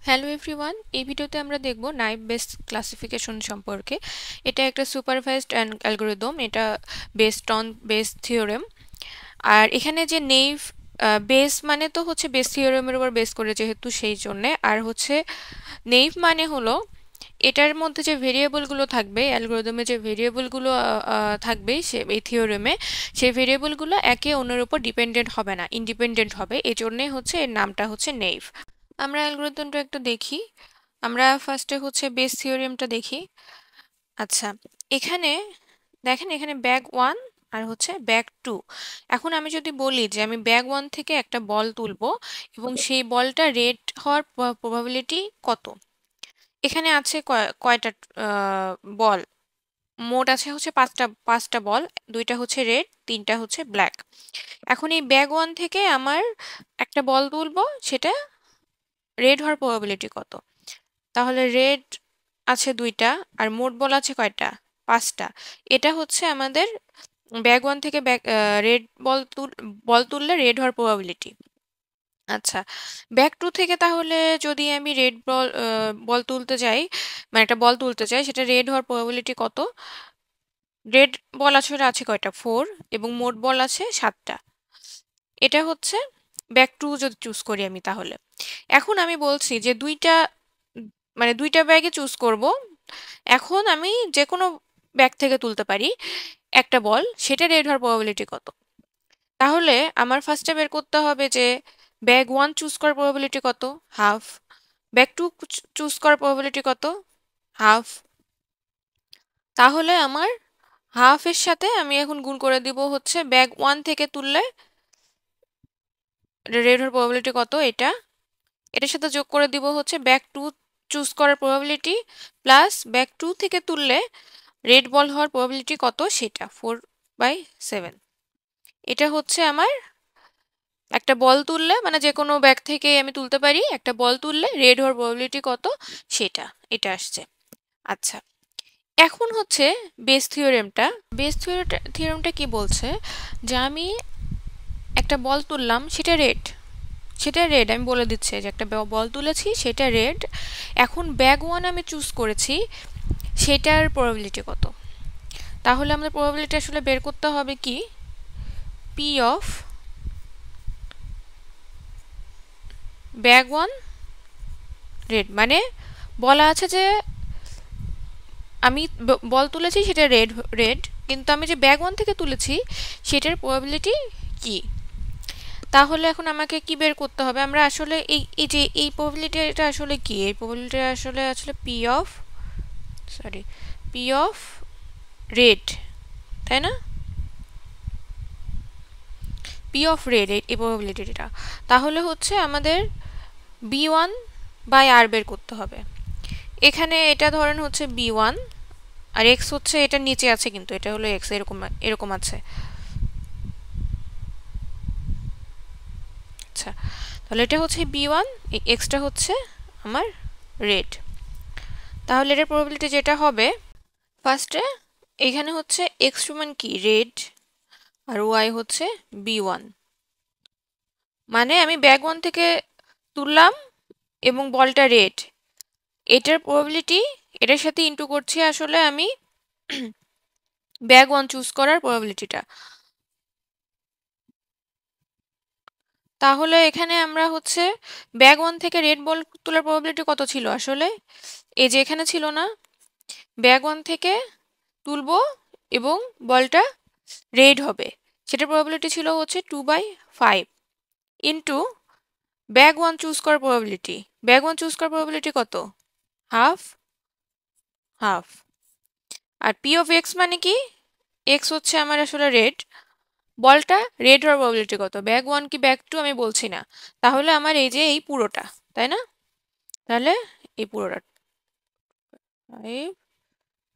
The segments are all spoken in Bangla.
হ্যালো এভরিওয়ান, এই ভিডিওতে আমরা দেখব নাইভ বেসড ক্লাসিফিকেশন সম্পর্কে। এটা একটা সুপারভাইজড অ্যালগরিদম, এটা বেসড অন বেস থিওরেম। আর এখানে যে নেইভ বেস মানে তো হচ্ছে বেস থিওরেমের উপর বেস করে, যেহেতু সেই জন্যে। আর হচ্ছে নেইভ মানে হলো এটার মধ্যে যে ভেরিয়েবলগুলো থাকবে, অ্যালগরিদমে যে ভেরিয়েবলগুলো থাকবে সে এই থিওরেমে, সেই ভেরিয়েবলগুলো একে অন্যের উপর ডিপেন্ডেন্ট হবে না, ইন্ডিপেন্ডেন্ট হবে। এই জন্যে হচ্ছে এর নামটা হচ্ছে নেইভ। আমরা অ্যালগরিদমটা একটু দেখি। আমরা ফার্স্টে হচ্ছে বেস থিওরেমটা দেখি। আচ্ছা, এখানে দেখেন, এখানে ব্যাগ 1 আর হচ্ছে ব্যাগ 2। এখন আমি যদি বলি যে আমি ব্যাগ 1 থেকে একটা বল তুলবো এবং সেই বলটা রেড হওয়ার প্রবাবিলিটি কত। এখানে আছে কয়টা বল, মোট আছে হচ্ছে পাঁচটা পাঁচটা বল। দুইটা হচ্ছে রেড, তিনটা হচ্ছে ব্ল্যাক। এখন এই ব্যাগ 1 থেকে আমার একটা বল তুলবো, সেটা রেড হওয়ার প্রবাবিলিটি কত। তাহলে রেড আছে দুইটা আর মোট বল আছে কয়টা, পাঁচটা। এটা হচ্ছে আমাদের ব্যাগ 1 থেকে রেড বল তুললে রেড হওয়ার প্রবাবিলিটি। আচ্ছা, ব্যাগ 2 থেকে তাহলে যদি আমি রেড বল তুলতে যাই, মানে একটা বল তুলতে চাই, সেটা রেড হওয়ার প্রবাবিলিটি কত। রেড বল আসলে আছে কয়টা, 4, এবং মোট বল আছে 7টা। এটা হচ্ছে ব্যাগ 2 যদি চুজ করি আমি, তাহলে এখন আমি বলছি যে মানে দুইটা ব্যাগে চুজ করব। এখন আমি যে কোনো ব্যাগ থেকে তুলতে পারি একটা বল, সেটা রেড হওয়ার প্রবাবিলিটি কত। তাহলে আমার ফার্স্টে বের করতে হবে যে ব্যাগ 1 চুজ করার প্রবাবিলিটি কত, হাফ। ব্যাগ 2 চুজ করার প্রবাবিলিটি কত, হাফ। তাহলে আমার হাফের সাথে আমি এখন গুণ করে দিব হচ্ছে ব্যাগ 1 থেকে তুললে রেড হওয়ার প্রবাবিলিটি কত, এটার সাথে যোগ করে দিব হচ্ছে ব্যাগ 2 চুজ করার প্রবাবিলিটি প্লাস ব্যাগ 2 থেকে তুললে রেড বল হওয়ার প্রবাবিলিটি কত, সেটা 4/7। এটা হচ্ছে আমার একটা বল তুললে, মানে যে কোনো ব্যাগ থেকে আমি তুলতে পারি, একটা বল তুললে রেড হওয়ার প্রবাবিলিটি কত, সেটা এটা আসছে। আচ্ছা, এখন হচ্ছে বেস থিওরেমটা কি বলছে, যে আমি একটা বল তুললাম, সেটা রেড আমি বলে দিচ্ছি যে একটা বল তুলেছি, সেটা রেড। এখন ব্যাগ 1 আমি চুজ করেছি, সেটার প্রবাবিলিটি কত। তাহলে আমাদের প্রবাবিলিটি আসলে বের করতে হবে কি, পি অফ ব্যাগ 1 রেড। মানে বলা আছে যে আমি বল তুলেছি, সেটা রেড, কিন্তু আমি যে ব্যাগ 1 থেকে তুলেছি সেটার প্রবাবিলিটি কি। তাহলে এখন আমাকে কি বের করতে হবে, আমরা আসলে এই যে এই প্রবাবিলিটিটা আসলে কি, এই প্রবাবিলিটি আসলে আসলে পি অফ রেড, তাই না, পি অফ রেড এই প্রবাবিলিটিটা। তাহলে হচ্ছে আমাদের b1/r বের করতে হবে। এখানে এটা ধরেন হচ্ছে b1 আর এক্স হচ্ছে এটা নিচে আছে, কিন্তু এটা হলো এক্স, এরকম এরকম আছে। আচ্ছা, তাহলে এটা হচ্ছে b1, এই এক্সটা হচ্ছে আমার রেড। তাহলে এটার প্রবাবিলিটি যেটা হবে, ফার্স্টে এখানে হচ্ছে এক্স সমান কি, রেড, আর ওয়াই হচ্ছে b1। মানে আমি ব্যাগ 1 থেকে তুললাম এবং বলটা রেড, এটার প্রবাবিলিটি এটার সাথে ইন্টু করছি আসলে আমি ব্যাগ 1 চুজ করার প্রবাবিলিটিটা। তাহলে এখানে আমরা হচ্ছে ব্যাগ 1 থেকে রেড বল তোলার প্রবাবিলিটি কত ছিল আসলে, এই যে এখানে ছিল না, ব্যাগ 1 থেকে তুলবো এবং বলটা রেড হবে, সেটার প্রবাবিলিটি ছিল হচ্ছে 2/5 ইন্টু ব্যাগ 1 চুজ করার প্রবাবিলিটি। ব্যাগ 1 চুজ করার প্রবাবিলিটি কত, হাফ, হাফ। আর পি অফ এক্স মানে কি, এক্স হচ্ছে আমার আসলে রেড, বলটা রেড হওয়ার প্রবাবিলিটি কত, ব্যাগ 1 কি ব্যাগ 2 আমি বলছি না। তাহলে আমার এই যে এই পুরোটা, তাই না, তাহলে এই পুরোটা 5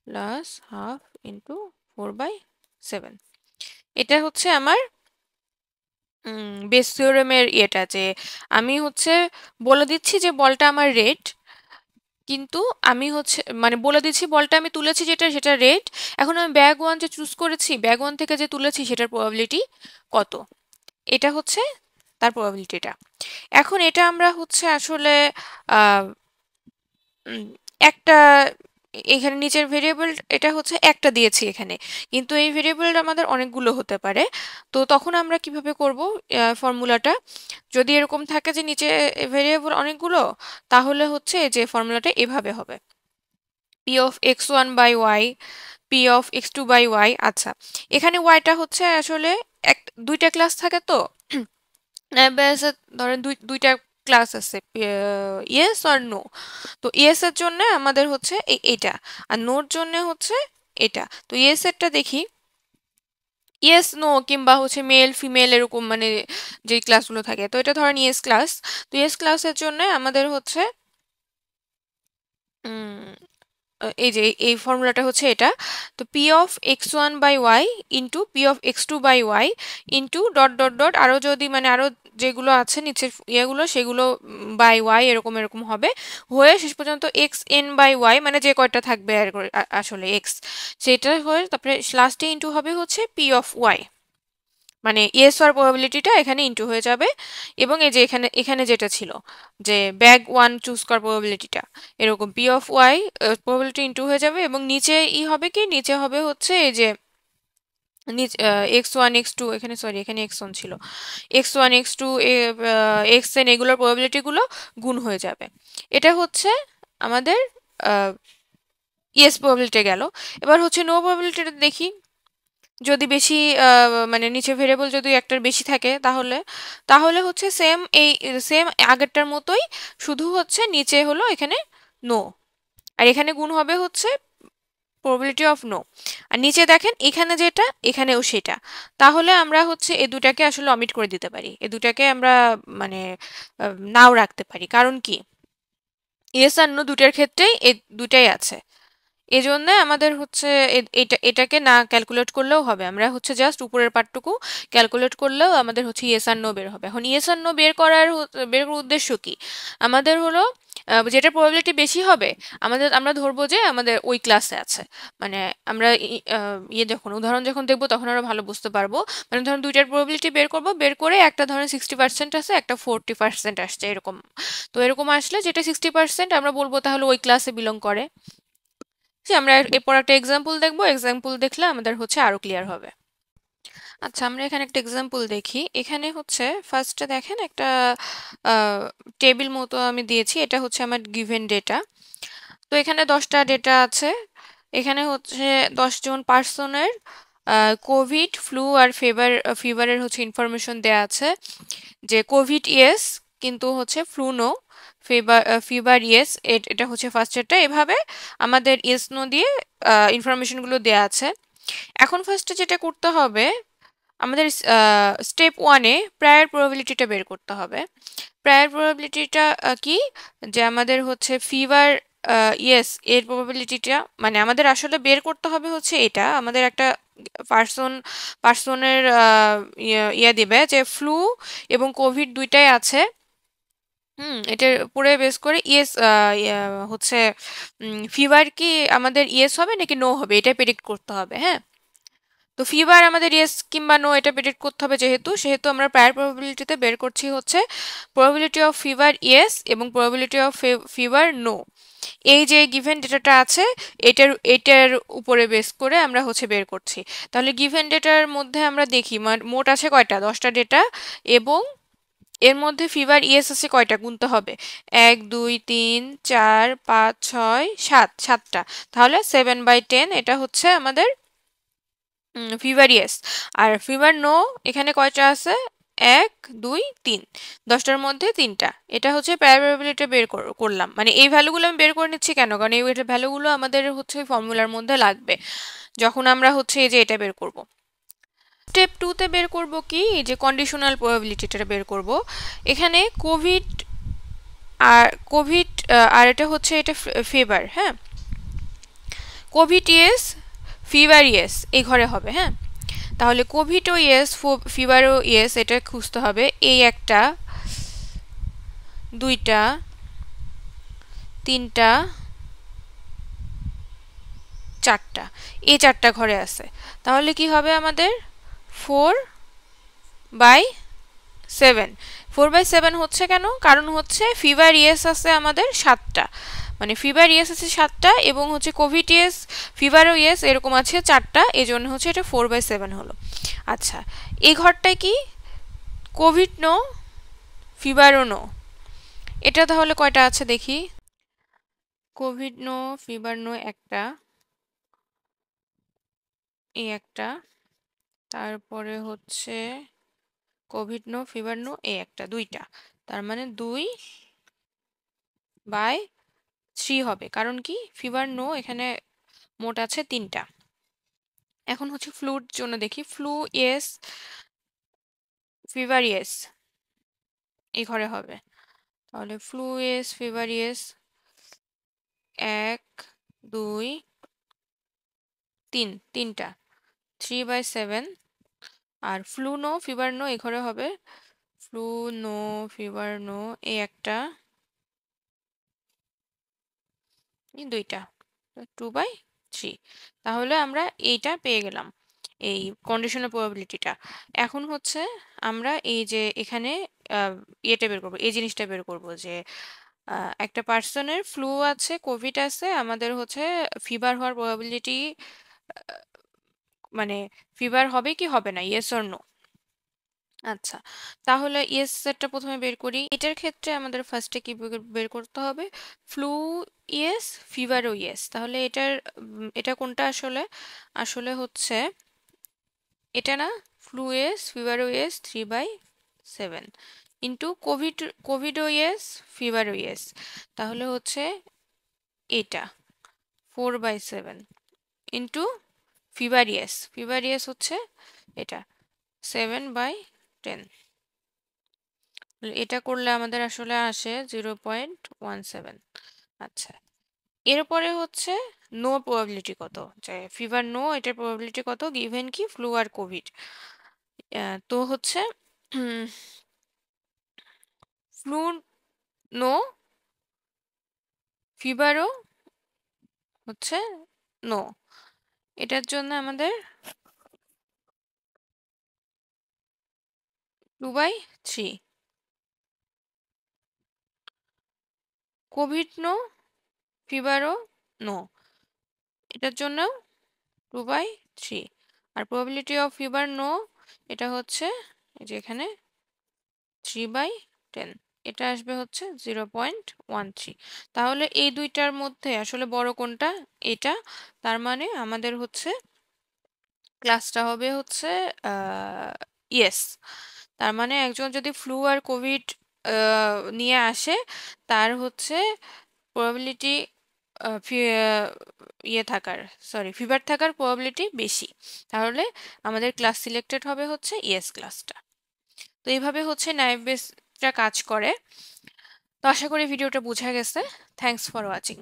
প্লাস হাফ ইন্টু 4/7। এটা হচ্ছে আমার বেস থিওরেমের ইয়েটা, যে আমি হচ্ছে বলে দিচ্ছি যে বলটা আমার রেড, কিন্তু আমি হচ্ছে মানে বলে দিচ্ছি বলটা আমি তুলেছি যেটা, সেটা রেড। এখন আমি ব্যাগ 1 যে চুজ করেছি, ব্যাগ 1 থেকে যে তুলেছি সেটার প্রবাবিলিটি কত, এটা হচ্ছে তার প্রবাবিলিটিটা। এখন এটা আমরা হচ্ছে আসলে একটা এখানে নিচের ভেরিয়েবল এটা হচ্ছে একটা দিয়েছি এখানে, কিন্তু এই ভেরিয়েবলটা আমাদের অনেকগুলো হতে পারে। তো তখন আমরা কিভাবে করব ফর্মুলাটা? যদি এরকম থাকে যে নিচে ভেরিয়েবল অনেকগুলো, তাহলে হচ্ছে যে ফর্মুলাটা এভাবে হবে, P of X one by Y, P of X two by Y. আচ্ছা, এখানে ওয়াইটা হচ্ছে আসলে দুইটা ক্লাস থাকে তো, ধরেন দুইটা ক্লাস আছে, ইয়েস আর নো। তো ইয়েস এর জন্য আমাদের হচ্ছে এইটা, আর নোর জন্য হচ্ছে এটা। তো ইয়েস এরটা দেখি, ইয়েস নো কিংবা হচ্ছে মেল ফিমেল এরকম মানে যে ক্লাসগুলো থাকে, তো এটা ধরেন ইয়েস ক্লাস। তো ইয়েস ক্লাসের জন্য আমাদের হচ্ছে এই যে এই ফর্মুলাটা হচ্ছে এটা। তো P of X one by Y into P of X two by Y into dot dot dot আরও যদি মানে আরও যেগুলো আছে নিচের ইয়েগুলো সেগুলো বাই ওয়াই এরকম এরকম হবে, হয়ে শেষ পর্যন্ত এক্স এন বাই ওয়াই মানে যে কয়টা থাকবে আর আসলে এক্স, সেটা হয়ে তারপরে লাস্টে ইন্টু হবে হচ্ছে পি অফ ওয়াই, মানে ইয়েস হওয়ার প্রবাবিলিটিটা এখানে ইনটু হয়ে যাবে। এবং এই যে এখানে এখানে যেটা ছিল যে ব্যাগ ওয়ান চুজ করার প্রবাবিলিটিটা, এরকম P of Y probability into হয়ে যাবে, এবং নিচে হবে কি, নিচে হবে হচ্ছে এই যে এক্স ওয়ান এক্স টু, এখানে সরি এখানে এক্স ওয়ান ছিল, X one X two X N এগুলোর প্রবাবিলিটিগুলো গুণ হয়ে যাবে। এটা হচ্ছে আমাদের ইয়েস প্রবাবিলিটি গেল। এবার হচ্ছে নো প্রবাবিলিটিটা দেখি, যদি বেশি মানে নিচে ভেরিয়েবল যদি একটার বেশি থাকে, তাহলে তাহলে হচ্ছে সেম আগেরটার মতোই, শুধু হচ্ছে নিচে হলো এখানে নো, আর এখানে গুণ হবে হচ্ছে প্রবাবিলিটি অফ নো। আর নিচে দেখেন এখানে যেটা এখানেও সেটা, তাহলে আমরা হচ্ছে এ দুটাকে আসলে অমিট করে দিতে পারি, এ দুটাকে আমরা মানে নাও রাখতে পারি। কারণ কি, ইয়েস আর নো দুটার ক্ষেত্রেই এ দুটাই আছে, এজন্য আমাদের হচ্ছে এটাকে না ক্যালকুলেট করলেও হবে, আমরা হচ্ছে জাস্ট উপরের পার্টটুকু ক্যালকুলেট করলেও আমাদের হচ্ছে ইয়েস আর নো বের হবে। এখন ইয়েস আর নো বের করার উদ্দেশ্য কি, আমাদের হলো যেটা প্রবাবিলিটি বেশি হবে আমরা ধরবো যে আমাদের ওই ক্লাসে আছে, মানে আমরা ইয়ে যখন উদাহরণ যখন দেখবো তখন আমরা ভালো বুঝতে পারবো। মানে ধরুন দুইটার প্রবাবিলিটি বের করবো, বের করে একটা ধরেন 60% আছে, একটা 40% আসছে এরকম। তো এরকম আসলে যেটা 60% আমরা বলবো তাহলে ওই ক্লাসে বিলং করে। যে আমরা এরপর একটা এক্সাম্পল দেখবো, এক্সাম্পল দেখলে আমাদের হচ্ছে আরো ক্লিয়ার হবে। আচ্ছা, আমরা এখানে একটা এক্সাম্পল দেখি। এখানে হচ্ছে ফার্স্টে দেখেন একটা টেবিল মতো আমি দিয়েছি, এটা হচ্ছে আমার গিভেন ডেটা। তো এখানে 10টা ডেটা আছে, এখানে হচ্ছে 10 জন পার্সনের কোভিড ফ্লু আর ফিভারের হচ্ছে ইনফরমেশন দেয়া আছে, যে কোভিড ইয়েস কিন্তু হচ্ছে ফ্লু নো, ফিভার ইয়েস, এটা হচ্ছে ফার্স্টেরটা। এভাবে আমাদের ইয়েস নো দিয়ে ইনফরমেশনগুলো দেয়া আছে। এখন ফার্স্টে যেটা করতে হবে, আমাদের স্টেপ ওয়ানে প্রায়র প্রবাবিলিটিটা বের করতে হবে। প্রায়র প্রবাবিলিটিটা কি, যে আমাদের হচ্ছে ফিভার ইয়েস এর প্রবাবিলিটিটা, মানে আমাদের আসলে বের করতে হবে হচ্ছে এটা, আমাদের একটা পার্সনের ইয়ে দিবে যে ফ্লু এবং কোভিড দুইটাই আছে। এটার উপরে বেস করে ইয়েস হচ্ছে ফিভার কি আমাদের ইয়েস হবে নাকি নো হবে এটা প্রেডিক্ট করতে হবে। হ্যাঁ, তো ফিভার আমাদের ইয়েস কিংবা নো এটা প্রেডিক্ট করতে হবে, যেহেতু সেহেতু আমরা প্রায়র প্রবাবিলিটিতে বের করছি হচ্ছে প্রবাবিলিটি অফ ফিভার ইয়েস এবং প্রবাবিলিটি অফ ফিভার নো। এই যে গিভেন ডেটাটা আছে এটার উপরে বেস করে আমরা হচ্ছে বের করছি। তাহলে গিভেন ডেটার মধ্যে আমরা দেখি মোট আছে কয়টা, 10টা ডেটা, এবং এর মধ্যে ফিভার ইয়েস আছে কয়টা গুনতে হবে, 1 2 3 4 5 6 7, 7টা। তাহলে 7/10 এটা হচ্ছে আমাদের ফিভার ইয়েস। আর ফিভার নো এখানে কয়টা আছে, 1 2 3, 10টার মধ্যে 3টা। এটা হচ্ছে প্রায়োরিটি বের করলাম, মানে এই ভ্যালুগুলো আমি বের করে নিচ্ছি কেন, কারণ এই ভ্যালুগুলো আমাদের হচ্ছে ফর্মুলার মধ্যে লাগবে যখন আমরা হচ্ছে এই যে এটা বের করব। স্টেপ 2তে বের করব কি, যে কন্ডিশনাল প্রবাবিলিটিটা বের করব। এখানে কোভিড আর এটা হচ্ছে এটা ফিভার। হ্যাঁ, কোভিড ইয়েস ফিভার ইয়েস এই ঘরে হবে। হ্যাঁ, তাহলে কোভিডও ইয়েস ফিভারও ইয়েস এটা খুঁজতে হবে। এই একটা, দুইটা, তিনটা, চারটা, এই চারটা ঘরে আছে। তাহলে কি হবে আমাদের 4/7। 4/7 হচ্ছে কেন, কারণ হচ্ছে ফিভার ইয়েস আছে আমাদের 7টা, মানে ফিভার ইয়েস আছে 7টা এবং হচ্ছে কোভিড ইয়েস ফিভারও ইয়েস এরকম আছে 4টা, এই জন্য হচ্ছে এটা 4/7 হলো। আচ্ছা, এই ঘরটায় কি কোভিড নো ফিভারও নো, এটা তাহলে কয়টা আছে দেখি। কোভিড নো ফিভার নো একটা, এই একটা, তারপরে হচ্ছে কোভিড নো ফিভার নো এই একটা, দুইটা, তার মানে 2/3 হবে, কারণ কি ফিভার নো এখানে মোট আছে 3টা। এখন হচ্ছে ফ্লুর জন্য দেখি, ফ্লু ইয়েস ফিভার ইয়েস এই ঘরে হবে, তাহলে ফ্লু ইয়েস ফিভার ইয়েস 1 2 3, তিনটা 3/7। আর ফ্লু নো ফিভার নো এই ঘরে হবে, ফ্লু নো ফিভার নো এই একটা, এই দুইটা, 2/3। তাহলে আমরা এইটা পেয়ে গেলাম, এই কন্ডিশনাল প্রবাবিলিটিটা। এখন হচ্ছে আমরা এই যে এখানে ইয়েটা বের করবো, এই জিনিসটা বের করবো যে একটা পার্সনের ফ্লু আছে কোভিড আছে, আমাদের হচ্ছে ফিভার হওয়ার প্রবাবিলিটি, মানে ফিভার হবে কি হবে না, ইয়েস অর নো। আচ্ছা, তাহলে ইয়েস সেটটা প্রথমে বের করি। এটার ক্ষেত্রে আমাদের ফার্স্টে কি বের করতে হবে, ফ্লু ইয়েস ফিভারও ইয়েস। তাহলে এটা কোনটা আসলে, আসলে হচ্ছে এটা না, ফ্লু ইয়েস ফিভারও ইয়েস 3/7 ইন্টু কোভিডও ইয়েস ফিভারও ইয়েস, তাহলে হচ্ছে এটা 4/7 ইন্টু ফিভার ইয়েস হচ্ছে এটা 7/10। এটা করলে আমাদের আসলে আসে 0.17। আচ্ছা, এরপরে হচ্ছে নো প্রবাবিলিটি কত, যে ফিভার নো এটার প্রবাবিলিটি কত গিভেন কি ফ্লু আর কোভিড। তো হচ্ছে ফ্লু নো ফিভারও হচ্ছে নো, এটার জন্য আমাদের 2/3। কোভিড নো ফিভারও নো, এটার জন্য 2/3। আর প্রবাবিলিটি অফ ফিভার নো এটা হচ্ছে এই যে এখানে 3/10, এটা আসবে হচ্ছে 0.13। তাহলে এই দুইটার মধ্যে আসলে বড় কোনটা, এটা। তার মানে আমাদের হচ্ছে ক্লাসটা হবে হচ্ছে ইয়েস। তার মানে একজন যদি ফ্লু আর কোভিড নিয়ে আসে, তার হচ্ছে প্রবাবিলিটি ইয়ে থাকার, সরি ফিভার থাকার প্রবাবিলিটি বেশি। তাহলে আমাদের ক্লাস সিলেক্টেড হবে হচ্ছে ইয়েস ক্লাসটা। তো এইভাবে হচ্ছে নাইভ বেসটা কাজ করে। তো আশা করি ভিডিওটা বোঝা গেছে। Thanks for watching.